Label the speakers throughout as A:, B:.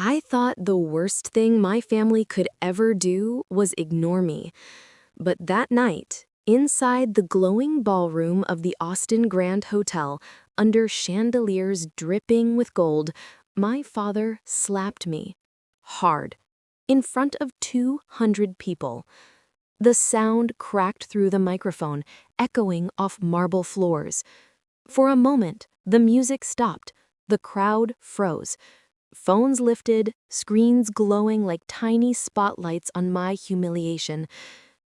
A: I thought the worst thing my family could ever do was ignore me. But that night, inside the glowing ballroom of the Austin Grand Hotel, under chandeliers dripping with gold, my father slapped me. Hard. In front of 200 people. The sound cracked through the microphone, echoing off marble floors. For a moment, the music stopped. The crowd froze. Phones lifted, screens glowing like tiny spotlights on my humiliation.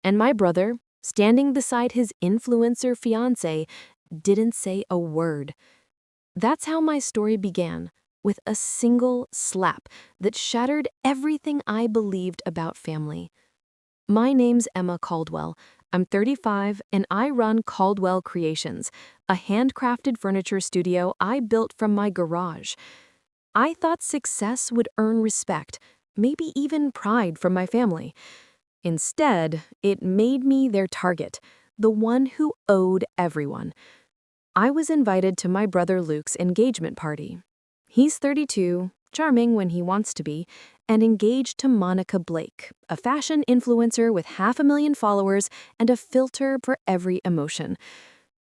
A: And my brother, standing beside his influencer fiancé, didn't say a word. That's how my story began, with a single slap that shattered everything I believed about family. My name's Emma Caldwell. I'm 35 and I run Caldwell Creations, a handcrafted furniture studio I built from my garage. I thought success would earn respect, maybe even pride from my family. Instead, it made me their target, the one who owed everyone. I was invited to my brother Luke's engagement party. He's 32, charming when he wants to be, and engaged to Monica Blake, a fashion influencer with 500,000 followers and a filter for every emotion.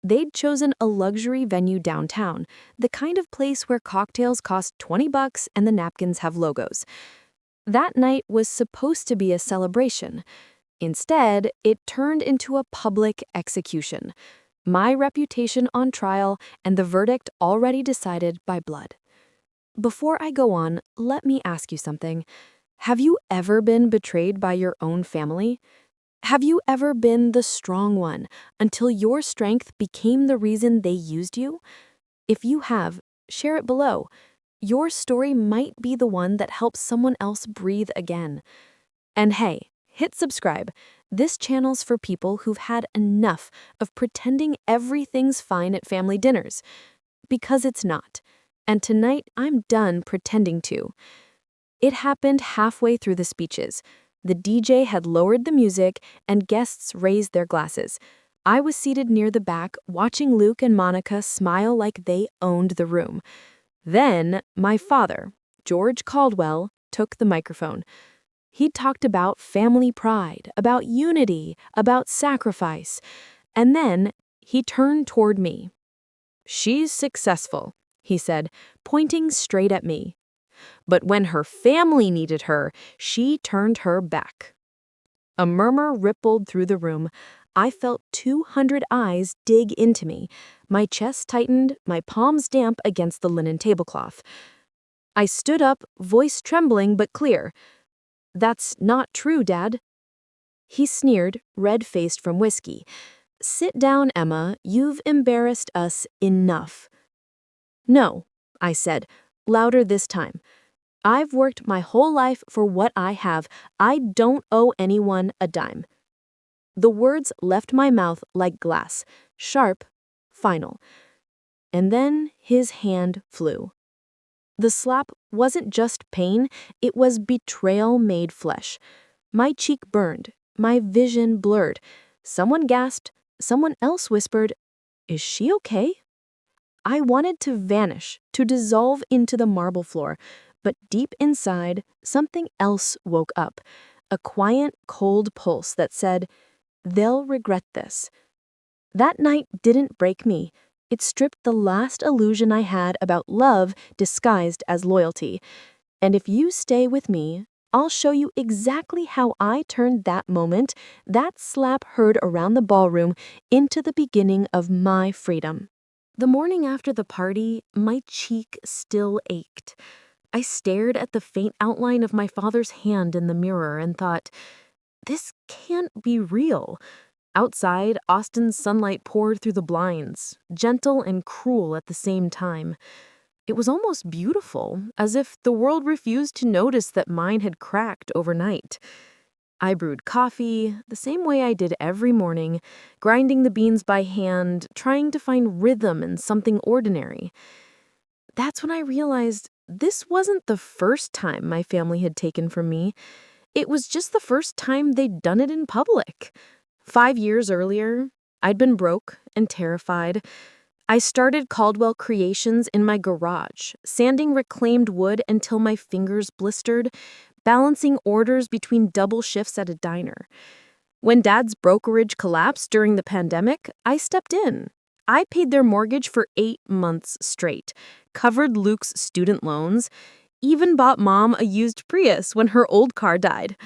A: They'd chosen a luxury venue downtown, the kind of place where cocktails cost $20 and the napkins have logos. That night was supposed to be a celebration. Instead, it turned into a public execution. My reputation on trial and the verdict already decided by blood. Before I go on, let me ask you something. Have you ever been betrayed by your own family? Have you ever been the strong one until your strength became the reason they used you? If you have, share it below. Your story might be the one that helps someone else breathe again. And hey, hit subscribe. This channel's for people who've had enough of pretending everything's fine at family dinners. Because it's not. And tonight, I'm done pretending to. It happened halfway through the speeches. The DJ had lowered the music, and guests raised their glasses. I was seated near the back, watching Luke and Monica smile like they owned the room. Then, my father, George Caldwell, took the microphone. He talked about family pride, about unity, about sacrifice. And then, he turned toward me. "She's successful," he said, pointing straight at me. "But when her family needed her, she turned her back." A murmur rippled through the room. I felt 200 eyes dig into me. My chest tightened, my palms damp against the linen tablecloth. I stood up, voice trembling but clear. "That's not true, Dad." He sneered, red-faced from whiskey. "Sit down, Emma. You've embarrassed us enough." "No," I said, louder this time. "I've worked my whole life for what I have. I don't owe anyone a dime." The words left my mouth like glass, sharp, final. And then his hand flew. The slap wasn't just pain, it was betrayal made flesh. My cheek burned, my vision blurred. Someone gasped, someone else whispered, "Is she okay?" I wanted to vanish, to dissolve into the marble floor, but deep inside, something else woke up, a quiet, cold pulse that said, "They'll regret this." That night didn't break me. It stripped the last illusion I had about love disguised as loyalty. And if you stay with me, I'll show you exactly how I turned that moment, that slap heard around the ballroom, into the beginning of my freedom. The morning after the party, my cheek still ached. I stared at the faint outline of my father's hand in the mirror and thought, this can't be real. Outside, Austin's sunlight poured through the blinds, gentle and cruel at the same time. It was almost beautiful, as if the world refused to notice that mine had cracked overnight. I brewed coffee, the same way I did every morning, grinding the beans by hand, trying to find rhythm in something ordinary. That's when I realized this wasn't the first time my family had taken from me. It was just the first time they'd done it in public. 5 years earlier, I'd been broke and terrified. I started Caldwell Creations in my garage, sanding reclaimed wood until my fingers blistered, balancing orders between double shifts at a diner. When Dad's brokerage collapsed during the pandemic, I stepped in. I paid their mortgage for 8 months straight, covered Luke's student loans, even bought Mom a used Prius when her old car died.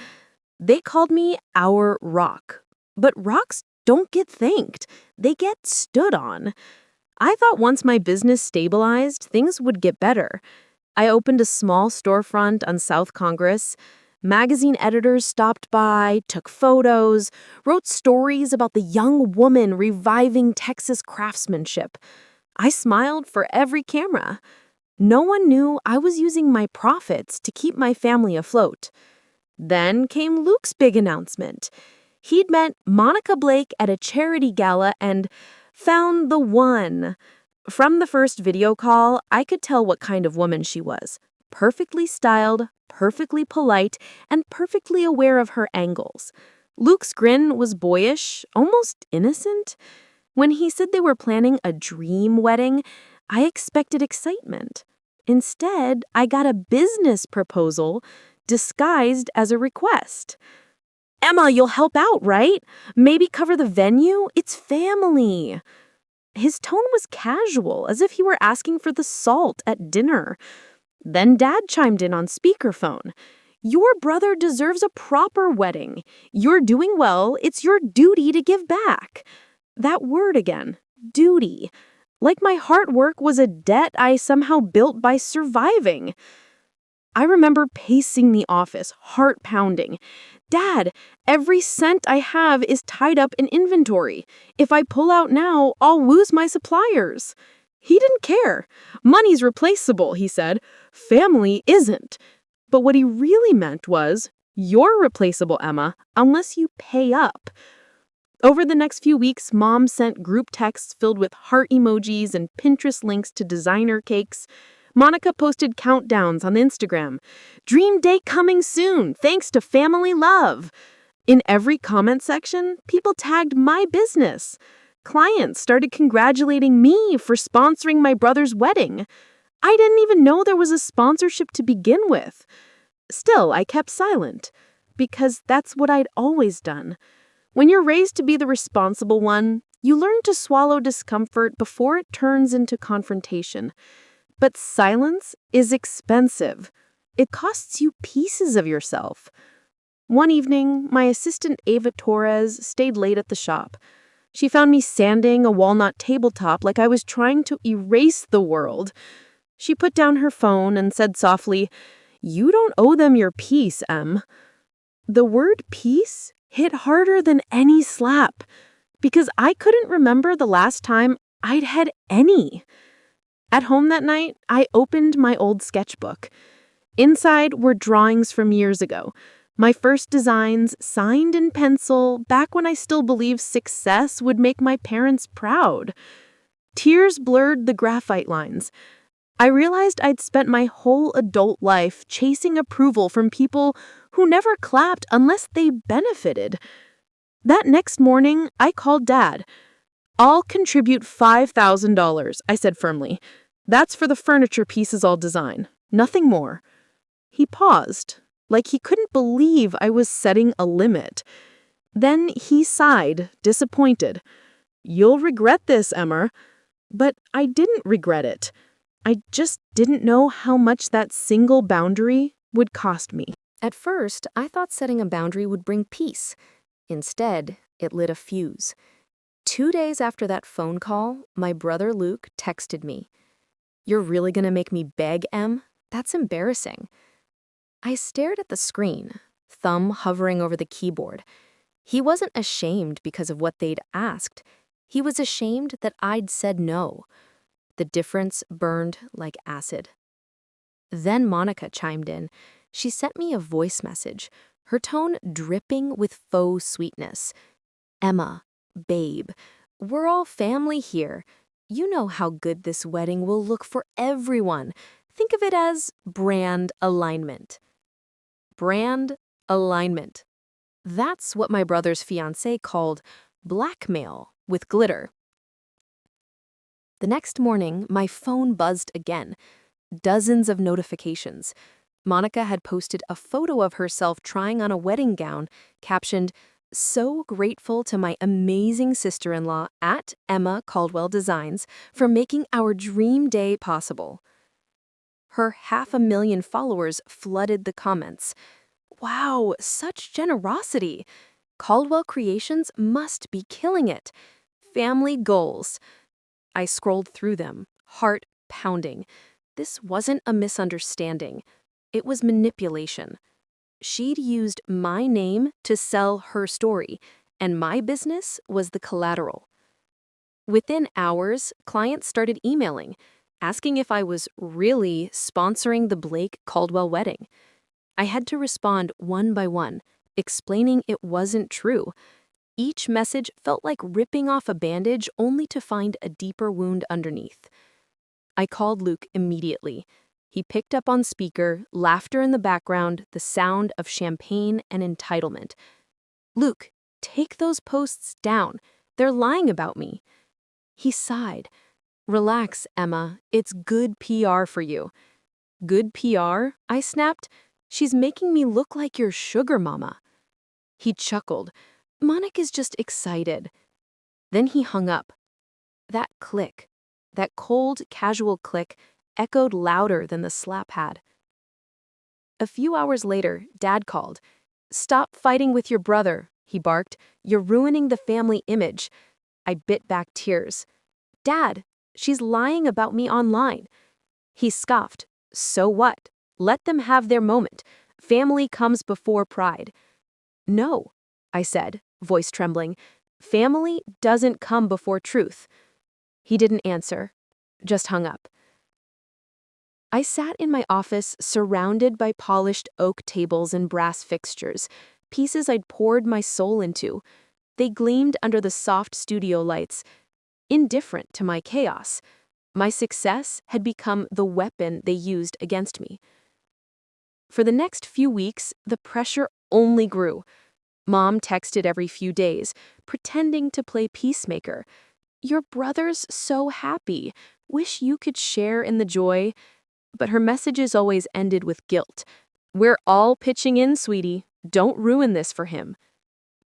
A: They called me our rock. But rocks don't get thanked, they get stood on. I thought once my business stabilized, things would get better. I opened a small storefront on South Congress. Magazine editors stopped by, took photos, wrote stories about the young woman reviving Texas craftsmanship. I smiled for every camera. No one knew I was using my profits to keep my family afloat. Then came Luke's big announcement. He'd met Monica Blake at a charity gala and found the one. From the first video call, I could tell what kind of woman she was. Perfectly styled, perfectly polite, and perfectly aware of her angles. Luke's grin was boyish, almost innocent. When he said they were planning a dream wedding, I expected excitement. Instead, I got a business proposal disguised as a request. "Emma, you'll help out, right? Maybe cover the venue? It's family." His tone was casual, as if he were asking for the salt at dinner. Then Dad chimed in on speakerphone. "Your brother deserves a proper wedding. You're doing well. It's your duty to give back." That word again, duty. Like my hard work was a debt I somehow built by surviving. I remember pacing the office, heart pounding. "Dad, every cent I have is tied up in inventory. If I pull out now, I'll lose my suppliers." He didn't care. "Money's replaceable," he said. "Family isn't." But what he really meant was, "You're replaceable, Emma, unless you pay up." Over the next few weeks, Mom sent group texts filled with heart emojis and Pinterest links to designer cakes. Monica posted countdowns on Instagram. "Dream date coming soon, thanks to family love." In every comment section, people tagged my business. Clients started congratulating me for sponsoring my brother's wedding. I didn't even know there was a sponsorship to begin with. Still, I kept silent, because that's what I'd always done. When you're raised to be the responsible one, you learn to swallow discomfort before it turns into confrontation. But silence is expensive. It costs you pieces of yourself. One evening, my assistant Ava Torres stayed late at the shop. She found me sanding a walnut tabletop like I was trying to erase the world. She put down her phone and said softly, "You don't owe them your peace, Em." The word peace hit harder than any slap, because I couldn't remember the last time I'd had any. At home that night, I opened my old sketchbook. Inside were drawings from years ago. My first designs, signed in pencil, back when I still believed success would make my parents proud. Tears blurred the graphite lines. I realized I'd spent my whole adult life chasing approval from people who never clapped unless they benefited. That next morning, I called Dad. "I'll contribute $5,000, I said firmly. "That's for the furniture pieces I'll design. Nothing more." He paused, like he couldn't believe I was setting a limit. Then he sighed, disappointed. "You'll regret this, Emma." But I didn't regret it. I just didn't know how much that single boundary would cost me. At first, I thought setting a boundary would bring peace. Instead, it lit a fuse. 2 days after that phone call, my brother Luke texted me. "You're really gonna make me beg, Em? That's embarrassing." I stared at the screen, thumb hovering over the keyboard. He wasn't ashamed because of what they'd asked. He was ashamed that I'd said no. The difference burned like acid. Then Monica chimed in. She sent me a voice message, her tone dripping with faux sweetness. "Emma, babe, we're all family here. You know how good this wedding will look for everyone. Think of it as brand alignment." Brand alignment. That's what my brother's fiancé called blackmail with glitter. The next morning, my phone buzzed again. Dozens of notifications. Monica had posted a photo of herself trying on a wedding gown, captioned, "So grateful to my amazing sister-in-law at Emma Caldwell Designs for making our dream day possible." Her 500,000 followers flooded the comments. Wow, such generosity! Caldwell Creations must be killing it. Family goals. I scrolled through them, heart pounding. This wasn't a misunderstanding. It was manipulation. She'd used my name to sell her story, and my business was the collateral. Within hours, clients started emailing, asking if I was really sponsoring the Blake Caldwell wedding. I had to respond one by one, explaining it wasn't true. Each message felt like ripping off a bandage only to find a deeper wound underneath. I called Luke immediately. He picked up on speaker, laughter in the background, the sound of champagne and entitlement. "Luke, take those posts down. They're lying about me." He sighed. "Relax, Emma. It's good PR for you." "Good PR?" I snapped. "She's making me look like your sugar mama." He chuckled. "Monica's just excited." Then he hung up. That click, that cold, casual click, echoed louder than the slap had. A few hours later, Dad called. "Stop fighting with your brother," he barked. "You're ruining the family image." I bit back tears. "Dad, she's lying about me online." He scoffed. "So what? Let them have their moment. Family comes before pride." "No," I said, voice trembling. "Family doesn't come before truth." He didn't answer, just hung up. I sat in my office surrounded by polished oak tables and brass fixtures, pieces I'd poured my soul into. They gleamed under the soft studio lights, indifferent to my chaos. My success had become the weapon they used against me. For the next few weeks, the pressure only grew. Mom texted every few days, pretending to play peacemaker. "Your brother's so happy. Wish you could share in the joy." But her messages always ended with guilt. "We're all pitching in, sweetie. Don't ruin this for him."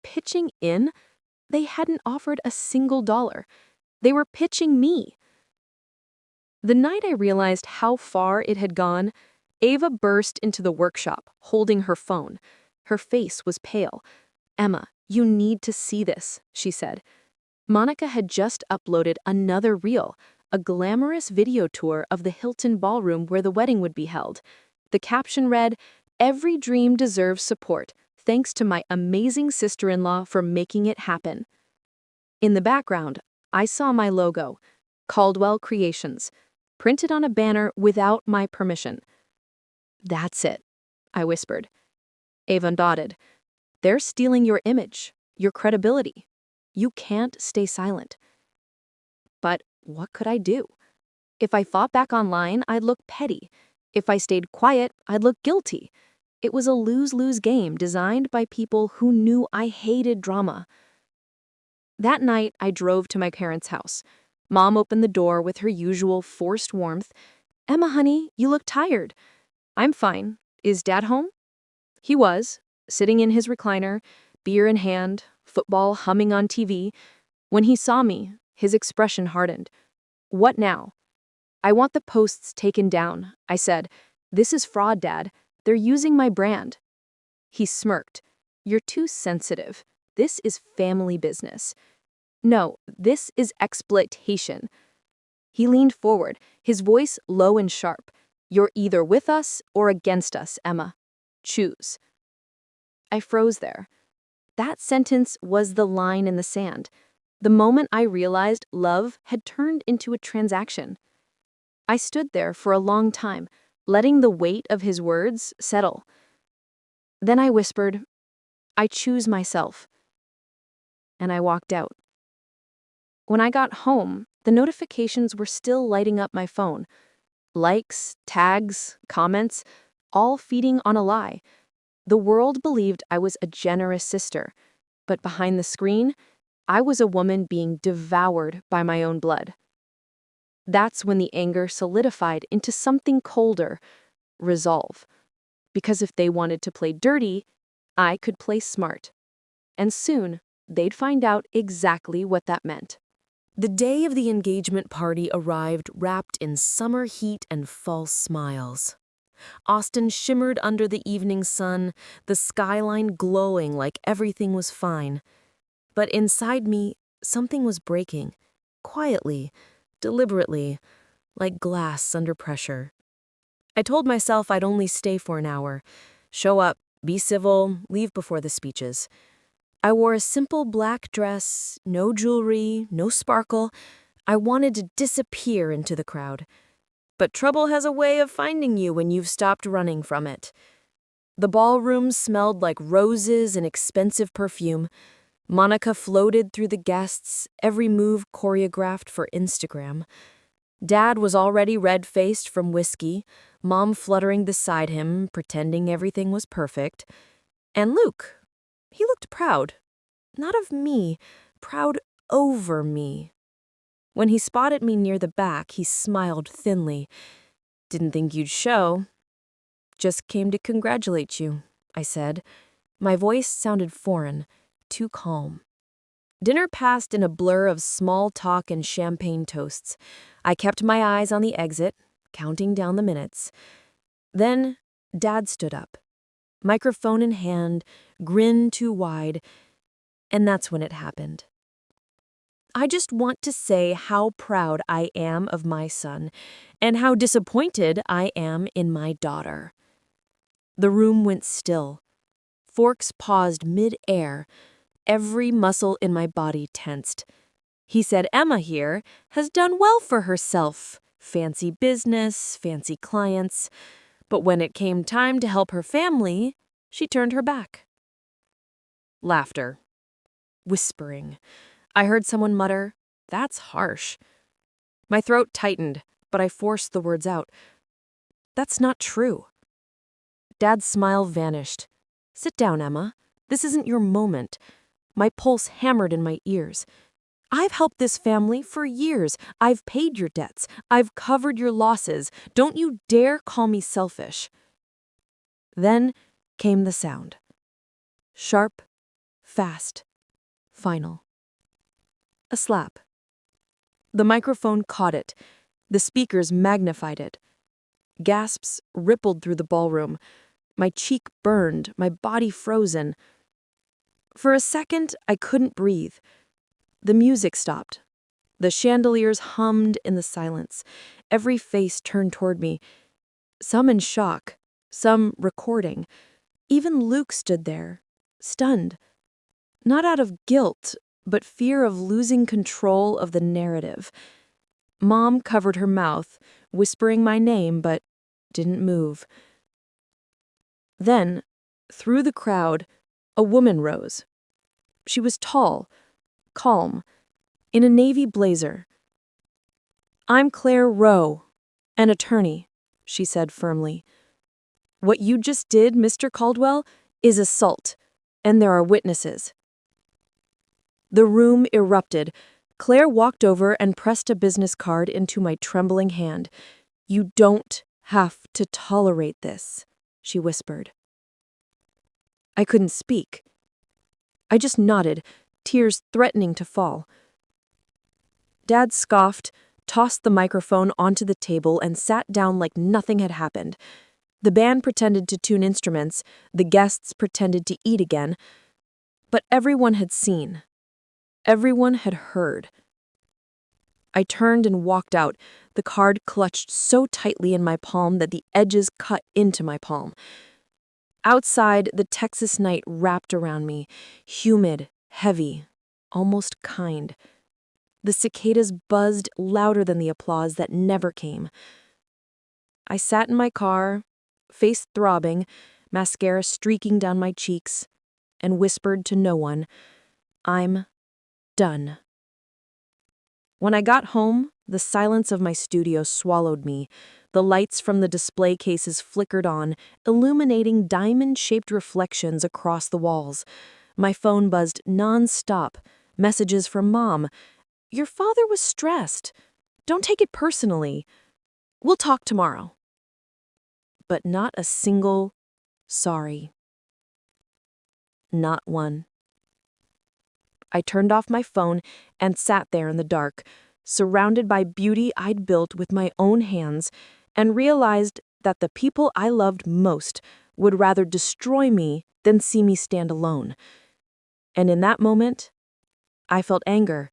A: Pitching in? They hadn't offered a single dollar. They were pitching me. The night I realized how far it had gone, Ava burst into the workshop, holding her phone. Her face was pale. "Emma, you need to see this," she said. Monica had just uploaded another reel, a glamorous video tour of the Hilton ballroom where the wedding would be held. The caption read, "Every dream deserves support. Thanks to my amazing sister-in-law for making it happen." In the background, I saw my logo, Caldwell Creations, printed on a banner without my permission. "That's it," I whispered. Ava nodded. "They're stealing your image, your credibility. You can't stay silent." But what could I do? If I fought back online, I'd look petty. If I stayed quiet, I'd look guilty. It was a lose-lose game designed by people who knew I hated drama. That night, I drove to my parents' house. Mom opened the door with her usual forced warmth. "Emma, honey, you look tired." "I'm fine. Is Dad home?" He was, sitting in his recliner, beer in hand, football humming on TV. When he saw me, his expression hardened. "What now?" "I want the posts taken down," I said. "This is fraud, Dad. They're using my brand." He smirked. "You're too sensitive. This is family business." "No, this is exploitation." He leaned forward, his voice low and sharp. "You're either with us or against us, Emma. Choose." I froze there. That sentence was the line in the sand. The moment I realized love had turned into a transaction. I stood there for a long time, letting the weight of his words settle. Then I whispered, "I choose myself." And I walked out. When I got home, the notifications were still lighting up my phone. Likes, tags, comments, all feeding on a lie. The world believed I was a generous sister, but behind the screen, I was a woman being devoured by my own blood. That's when the anger solidified into something colder, resolve. Because if they wanted to play dirty, I could play smart. And soon, they'd find out exactly what that meant. The day of the engagement party arrived wrapped in summer heat and false smiles. Austin shimmered under the evening sun, the skyline glowing like everything was fine. But inside me, something was breaking, quietly, deliberately, like glass under pressure. I told myself I'd only stay for an hour, show up, be civil, leave before the speeches. I wore a simple black dress, no jewelry, no sparkle. I wanted to disappear into the crowd. But trouble has a way of finding you when you've stopped running from it. The ballroom smelled like roses and expensive perfume. Monica floated through the guests, every move choreographed for Instagram. Dad was already red-faced from whiskey, Mom fluttering beside him, pretending everything was perfect. And Luke, he looked proud. Not of me, proud over me. When he spotted me near the back, he smiled thinly. "Didn't think you'd show." "Just came to congratulate you," I said. My voice sounded foreign, too calm. Dinner passed in a blur of small talk and champagne toasts. I kept my eyes on the exit, counting down the minutes. Then, Dad stood up, microphone in hand, grin too wide, and that's when it happened. "I just want to say how proud I am of my son, and how disappointed I am in my daughter." The room went still. Forks paused mid-air. Every muscle in my body tensed. He said Emma here has done well for herself. Fancy business, fancy clients. But when it came time to help her family, she turned her back. Laughter. Whispering. I heard someone mutter, "That's harsh." My throat tightened, but I forced the words out. "That's not true." Dad's smile vanished. "Sit down, Emma. This isn't your moment." My pulse hammered in my ears. "I've helped this family for years. I've paid your debts. I've covered your losses. Don't you dare call me selfish." Then came the sound. Sharp, fast, final. A slap. The microphone caught it. The speakers magnified it. Gasps rippled through the ballroom. My cheek burned, my body frozen. For a second, I couldn't breathe. The music stopped. The chandeliers hummed in the silence. Every face turned toward me, some in shock, some recording. Even Luke stood there, stunned. Not out of guilt, but fear of losing control of the narrative. Mom covered her mouth, whispering my name, but didn't move. Then, through the crowd, a woman rose. She was tall, calm, in a navy blazer. "I'm Claire Rowe, an attorney," she said firmly. "What you just did, Mr. Caldwell, is assault, and there are witnesses." The room erupted. Claire walked over and pressed a business card into my trembling hand. "You don't have to tolerate this," she whispered. I couldn't speak. I just nodded, tears threatening to fall. Dad scoffed, tossed the microphone onto the table, and sat down like nothing had happened. The band pretended to tune instruments, the guests pretended to eat again. But everyone had seen. Everyone had heard. I turned and walked out, the card clutched so tightly in my palm that the edges cut into my palm. Outside, the Texas night wrapped around me, humid, heavy, almost kind. The cicadas buzzed louder than the applause that never came. I sat in my car, face throbbing, mascara streaking down my cheeks, and whispered to no one, "I'm done." When I got home, the silence of my studio swallowed me. The lights from the display cases flickered on, illuminating diamond-shaped reflections across the walls. My phone buzzed non-stop, messages from Mom. "Your father was stressed. Don't take it personally. We'll talk tomorrow." But not a single sorry. Not one. I turned off my phone and sat there in the dark, surrounded by beauty I'd built with my own hands, and realized that the people I loved most would rather destroy me than see me stand alone. And in that moment, I felt anger.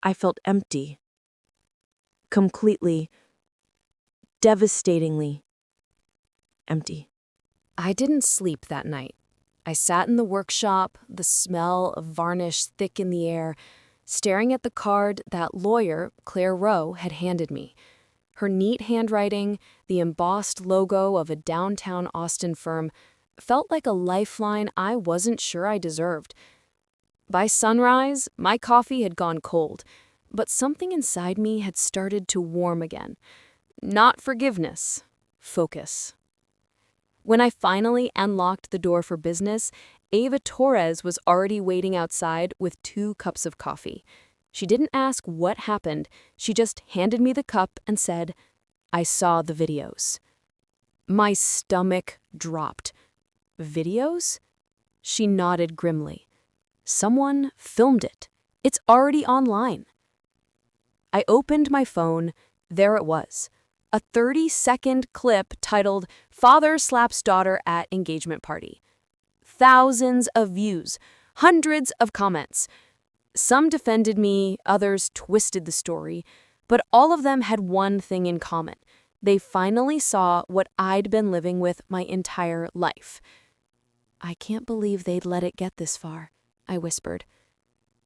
A: I felt empty. Completely, devastatingly empty. I didn't sleep that night. I sat in the workshop, the smell of varnish thick in the air, staring at the card that lawyer, Claire Rowe, had handed me. Her neat handwriting, the embossed logo of a downtown Austin firm, felt like a lifeline I wasn't sure I deserved. By sunrise, my coffee had gone cold, but something inside me had started to warm again. Not forgiveness, focus. When I finally unlocked the door for business, Ava Torres was already waiting outside with 2 cups of coffee. She didn't ask what happened, she just handed me the cup and said, "I saw the videos." My stomach dropped. Videos? She nodded grimly. Someone filmed it. It's already online. I opened my phone. There it was. A 30-second clip titled "Father Slaps Daughter at Engagement Party." Thousands of views, hundreds of comments. Some defended me, others twisted the story, but all of them had one thing in common. They finally saw what I'd been living with my entire life. "I can't believe they'd let it get this far," I whispered.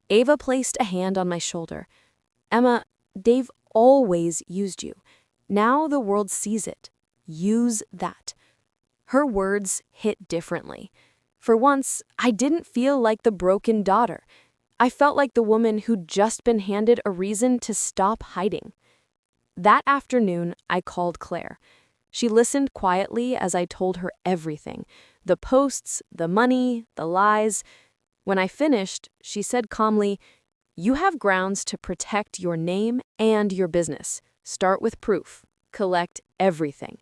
A: Ava placed a hand on my shoulder. "Emma, they've always used you. Now the world sees it. Use that." Her words hit differently. For once, I didn't feel like the broken daughter. I felt like the woman who'd just been handed a reason to stop hiding. That afternoon, I called Claire. She listened quietly as I told her everything: the posts, the money, the lies. When I finished, she said calmly, "You have grounds to protect your name and your business. Start with proof. Collect everything."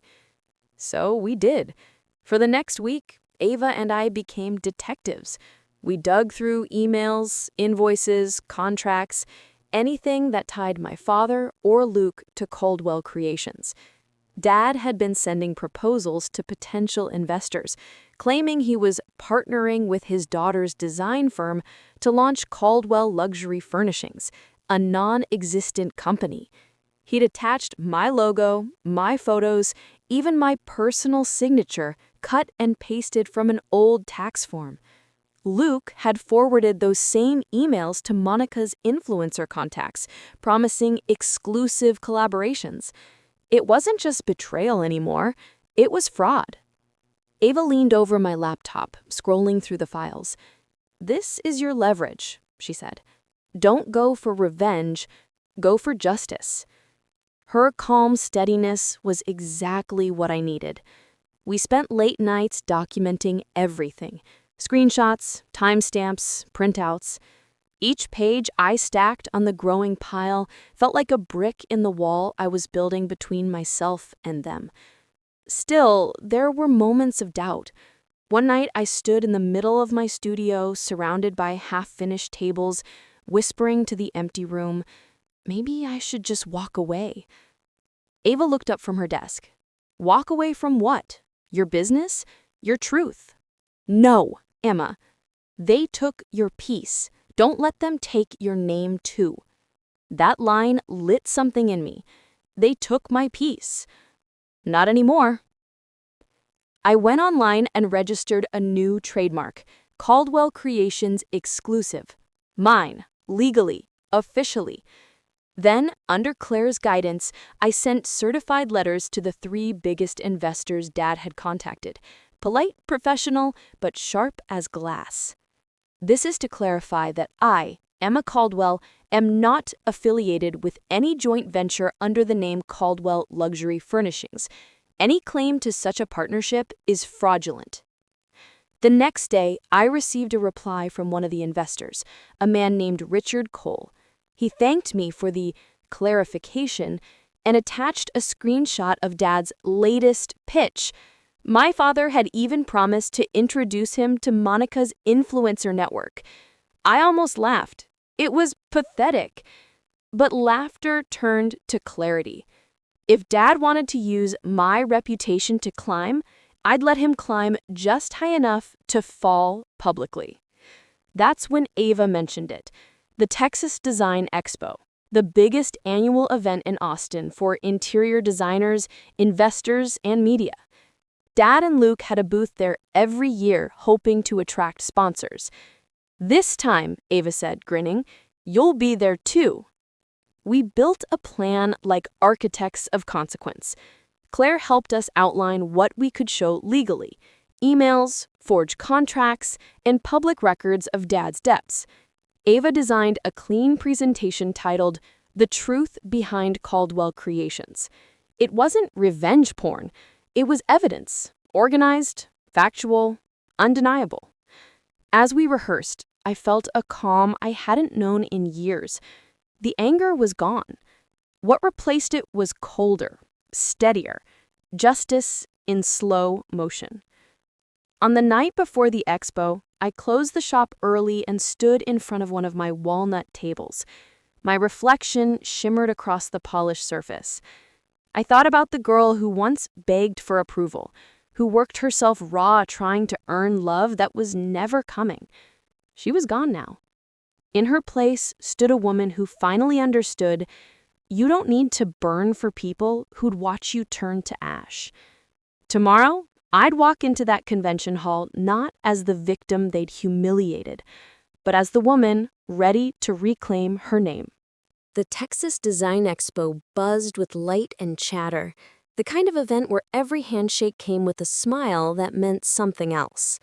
A: So we did. For the next week, Ava and I became detectives. We dug through emails, invoices, contracts, anything that tied my father or Luke to Caldwell Creations. Dad had been sending proposals to potential investors, claiming he was partnering with his daughter's design firm to launch Caldwell Luxury Furnishings, a non-existent company. He'd attached my logo, my photos, even my personal signature, cut and pasted from an old tax form. Luke had forwarded those same emails to Monica's influencer contacts, promising exclusive collaborations. It wasn't just betrayal anymore, it was fraud. Ava leaned over my laptop, scrolling through the files. "This is your leverage," she said. "Don't go for revenge, go for justice." Her calm steadiness was exactly what I needed. We spent late nights documenting everything: screenshots, timestamps, printouts. Each page I stacked on the growing pile felt like a brick in the wall I was building between myself and them. Still, there were moments of doubt. One night I stood in the middle of my studio, surrounded by half-finished tables, whispering to the empty room, "Maybe I should just walk away." Ava looked up from her desk. "Walk away from what? Your business? Your truth?" "No, Emma. They took your peace. Don't let them take your name too." That line lit something in me. They took my peace. Not anymore. I went online and registered a new trademark, Caldwell Creations Exclusive. Mine, legally, officially. Then, under Claire's guidance, I sent certified letters to the 3 biggest investors Dad had contacted. Polite, professional, but sharp as glass. This is to clarify that I, Emma Caldwell, am not affiliated with any joint venture under the name Caldwell Luxury Furnishings. Any claim to such a partnership is fraudulent. The next day, I received a reply from one of the investors, a man named Richard Cole. He thanked me for the clarification and attached a screenshot of Dad's latest pitch. My father had even promised to introduce him to Monica's influencer network. I almost laughed. It was pathetic. But laughter turned to clarity. If Dad wanted to use my reputation to climb, I'd let him climb just high enough to fall publicly. That's when Ava mentioned it. The Texas Design Expo, the biggest annual event in Austin for interior designers, investors, and media. Dad and Luke had a booth there every year, hoping to attract sponsors. This time, Ava said, grinning, you'll be there too. We built a plan like architects of consequence. Claire helped us outline what we could show legally: emails, forged contracts, and public records of Dad's debts. Ava designed a clean presentation titled The Truth Behind Caldwell Creations. It wasn't revenge porn. It was evidence, organized, factual, undeniable. As we rehearsed, I felt a calm I hadn't known in years. The anger was gone. What replaced it was colder, steadier, justice in slow motion. On the night before the expo, I closed the shop early and stood in front of one of my walnut tables. My reflection shimmered across the polished surface. I thought about the girl who once begged for approval, who worked herself raw trying to earn love that was never coming. She was gone now. In her place stood a woman who finally understood you don't need to burn for people who'd watch you turn to ash. Tomorrow, I'd walk into that convention hall not as the victim they'd humiliated, but as the woman ready to reclaim her name. The Texas Design Expo buzzed with light and chatter, the kind of event where every handshake came with a smile that meant something else.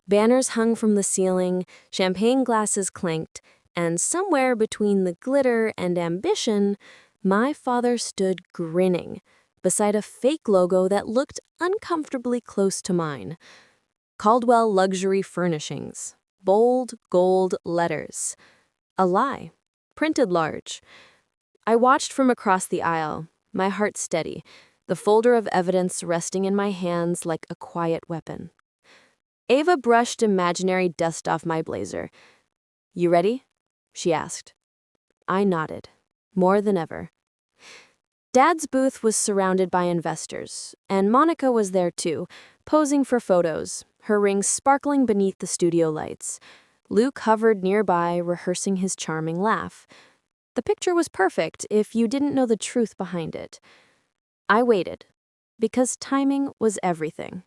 A: Banners hung from the ceiling, champagne glasses clanked, and somewhere between the glitter and ambition, my father stood grinning beside a fake logo that looked uncomfortably close to mine. Caldwell Luxury Furnishings, bold gold letters. A lie, printed large. I watched from across the aisle, my heart steady, the folder of evidence resting in my hands like a quiet weapon. Ava brushed imaginary dust off my blazer. "You ready?" she asked. I nodded, more than ever. Dad's booth was surrounded by investors, and Monica was there too, posing for photos, her rings sparkling beneath the studio lights. Luke hovered nearby, rehearsing his charming laugh. The picture was perfect if you didn't know the truth behind it. I waited, because timing was everything.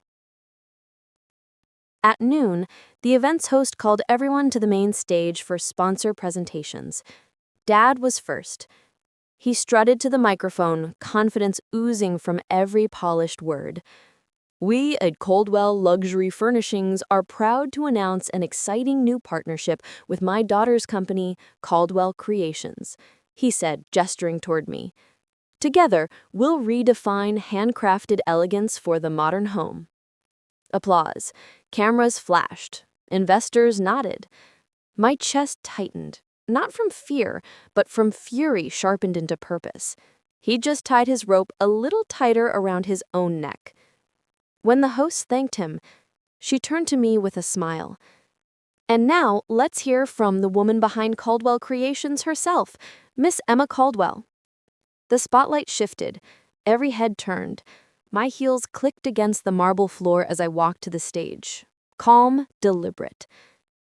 A: At noon, the event's host called everyone to the main stage for sponsor presentations. Dad was first. He strutted to the microphone, confidence oozing from every polished word. "We at Caldwell Luxury Furnishings are proud to announce an exciting new partnership with my daughter's company, Caldwell Creations," he said, gesturing toward me. "Together, we'll redefine handcrafted elegance for the modern home." Applause. Cameras flashed. Investors nodded. My chest tightened, not from fear, but from fury sharpened into purpose. He just tied his rope a little tighter around his own neck. When the host thanked him, she turned to me with a smile. "And now, let's hear from the woman behind Caldwell Creations herself, Miss Emma Caldwell." The spotlight shifted. Every head turned. My heels clicked against the marble floor as I walked to the stage. Calm, deliberate.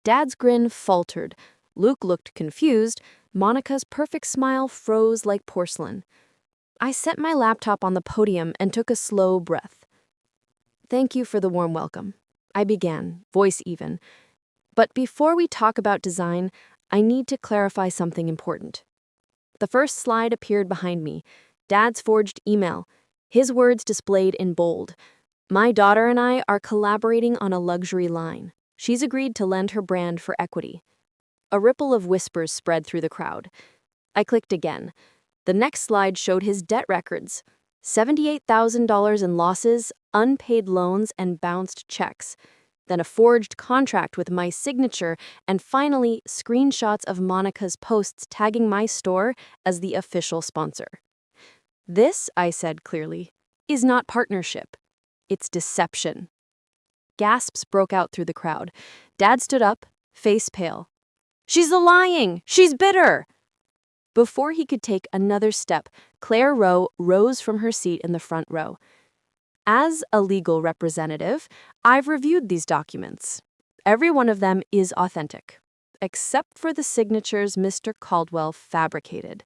A: Dad's grin faltered. Luke looked confused. Monica's perfect smile froze like porcelain. I set my laptop on the podium and took a slow breath. "Thank you for the warm welcome," I began, voice even. "But before we talk about design, I need to clarify something important." The first slide appeared behind me. Dad's forged email. His words displayed in bold. "My daughter and I are collaborating on a luxury line. She's agreed to lend her brand for equity." A ripple of whispers spread through the crowd. I clicked again. The next slide showed his debt records. $78,000 in losses, unpaid loans, and bounced checks. then a forged contract with my signature, and finally, screenshots of Monica's posts tagging my store as the official sponsor. This, I said clearly, is not partnership. It's deception. Gasps broke out through the crowd. Dad stood up, face pale. She's lying! She's bitter! Before he could take another step, Claire Rowe rose from her seat in the front row. As a legal representative, I've reviewed these documents. Every one of them is authentic, except for the signatures Mr. Caldwell fabricated.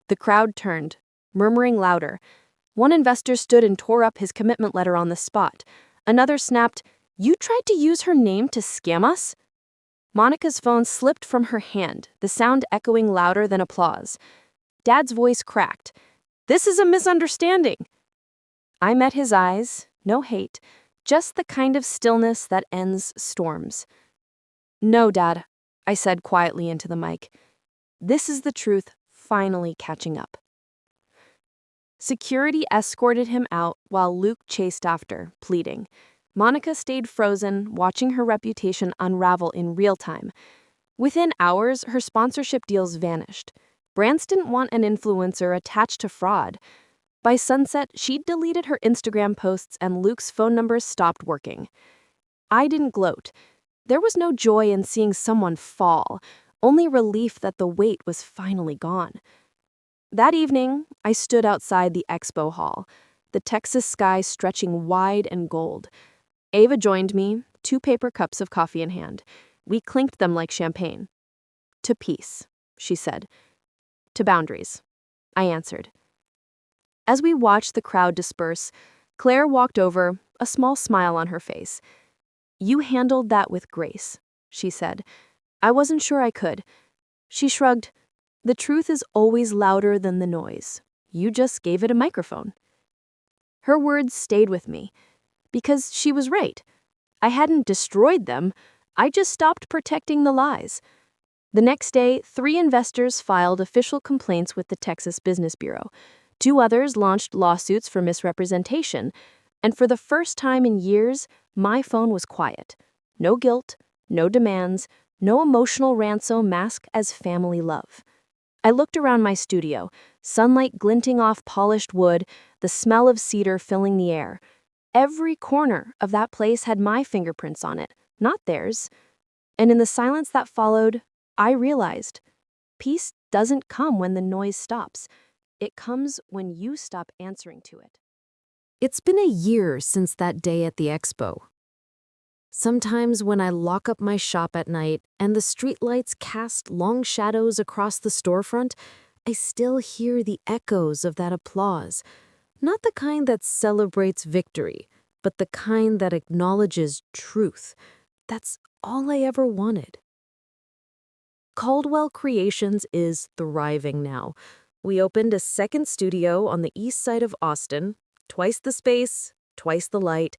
A: The crowd turned, murmuring louder. One investor stood and tore up his commitment letter on the spot. Another snapped, "You tried to use her name to scam us?" Monica's phone slipped from her hand, the sound echoing louder than applause. Dad's voice cracked. "This is a misunderstanding." I met his eyes, no hate, just the kind of stillness that ends storms. "No, Dad," I said quietly into the mic. "This is the truth finally catching up." Security escorted him out while Luke chased after, pleading. Monica stayed frozen, watching her reputation unravel in real time. Within hours, her sponsorship deals vanished. Brands didn't want an influencer attached to fraud. By sunset, she'd deleted her Instagram posts and Luke's phone numbers stopped working. I didn't gloat. There was no joy in seeing someone fall, only relief that the weight was finally gone. That evening, I stood outside the expo hall, the Texas sky stretching wide and gold. Ava joined me, 2 paper cups of coffee in hand. We clinked them like champagne. "To peace," she said. "To boundaries," I answered. As we watched the crowd disperse, Claire walked over, a small smile on her face. "You handled that with grace," she said. "I wasn't sure I could." She shrugged. "The truth is always louder than the noise. You just gave it a microphone." Her words stayed with me, because she was right. I hadn't destroyed them, I just stopped protecting the lies. The next day, 3 investors filed official complaints with the Texas Business Bureau. 2 others launched lawsuits for misrepresentation, and for the first time in years, my phone was quiet. No guilt, no demands, no emotional ransom masked as family love. I looked around my studio, sunlight glinting off polished wood, the smell of cedar filling the air. Every corner of that place had my fingerprints on it, not theirs. And in the silence that followed, I realized peace doesn't come when the noise stops. It comes when you stop answering to it. It's been a year since that day at the expo. Sometimes when I lock up my shop at night and the streetlights cast long shadows across the storefront, I still hear the echoes of that applause. Not the kind that celebrates victory, but the kind that acknowledges truth. That's all I ever wanted. Caldwell Creations is thriving now. We opened a second studio on the east side of Austin, twice the space, twice the light.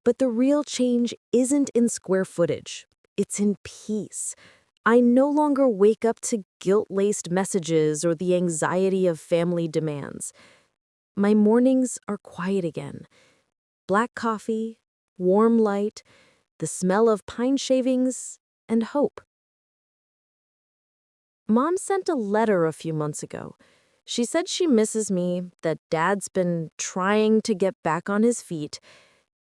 A: But the real change isn't in square footage. It's in peace. I no longer wake up to guilt-laced messages or the anxiety of family demands. My mornings are quiet again. Black coffee, warm light, the smell of pine shavings, and hope. Mom sent a letter a few months ago. She said she misses me, that Dad's been trying to get back on his feet.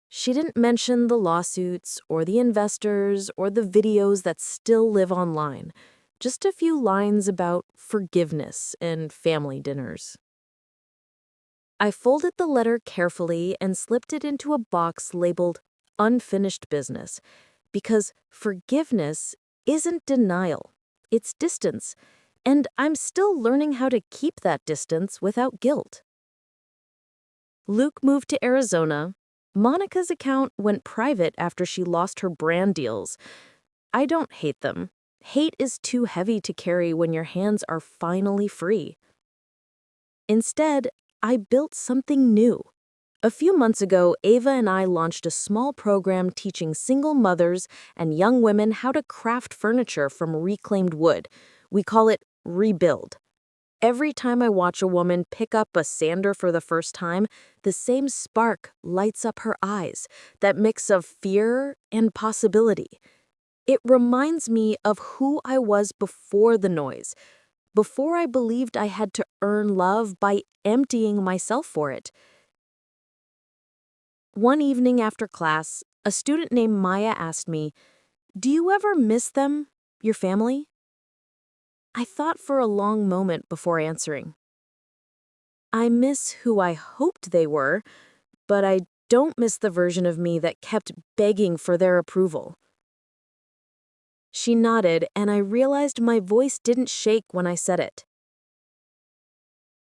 A: She didn't mention the lawsuits or the investors or the videos that still live online. Just a few lines about forgiveness and family dinners. I folded the letter carefully and slipped it into a box labeled Unfinished Business, because forgiveness isn't denial, it's distance, and I'm still learning how to keep that distance without guilt. Luke moved to Arizona. Monica's account went private after she lost her brand deals. I don't hate them. Hate is too heavy to carry when your hands are finally free. Instead, I built something new. A few months ago, Ava and I launched a small program teaching single mothers and young women how to craft furniture from reclaimed wood. We call it Rebuild. Every time I watch a woman pick up a sander for the first time, the same spark lights up her eyes, that mix of fear and possibility. It reminds me of who I was before the noise, before I believed I had to earn love by emptying myself for it. One evening after class, a student named Maya asked me, "Do you ever miss them, your family?" I thought for a long moment before answering. I miss who I hoped they were, but I don't miss the version of me that kept begging for their approval. She nodded, and I realized my voice didn't shake when I said it.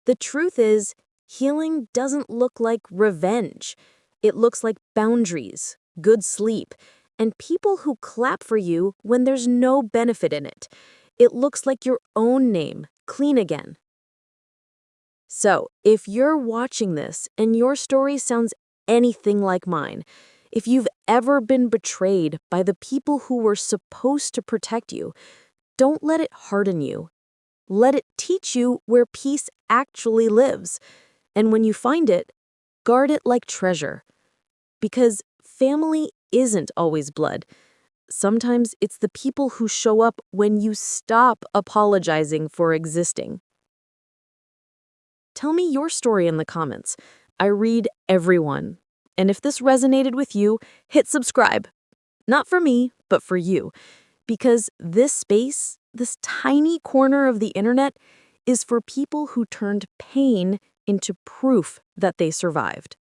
A: The truth is, healing doesn't look like revenge. It looks like boundaries, good sleep, and people who clap for you when there's no benefit in it. It looks like your own name, clean again. So, if you're watching this and your story sounds anything like mine, if you've ever been betrayed by the people who were supposed to protect you, don't let it harden you. Let it teach you where peace actually lives. And when you find it, guard it like treasure. Because family isn't always blood. Sometimes it's the people who show up when you stop apologizing for existing. Tell me your story in the comments. I read everyone. And if this resonated with you, hit subscribe. Not for me, but for you. Because this space, this tiny corner of the internet, is for people who turned pain into proof that they survived.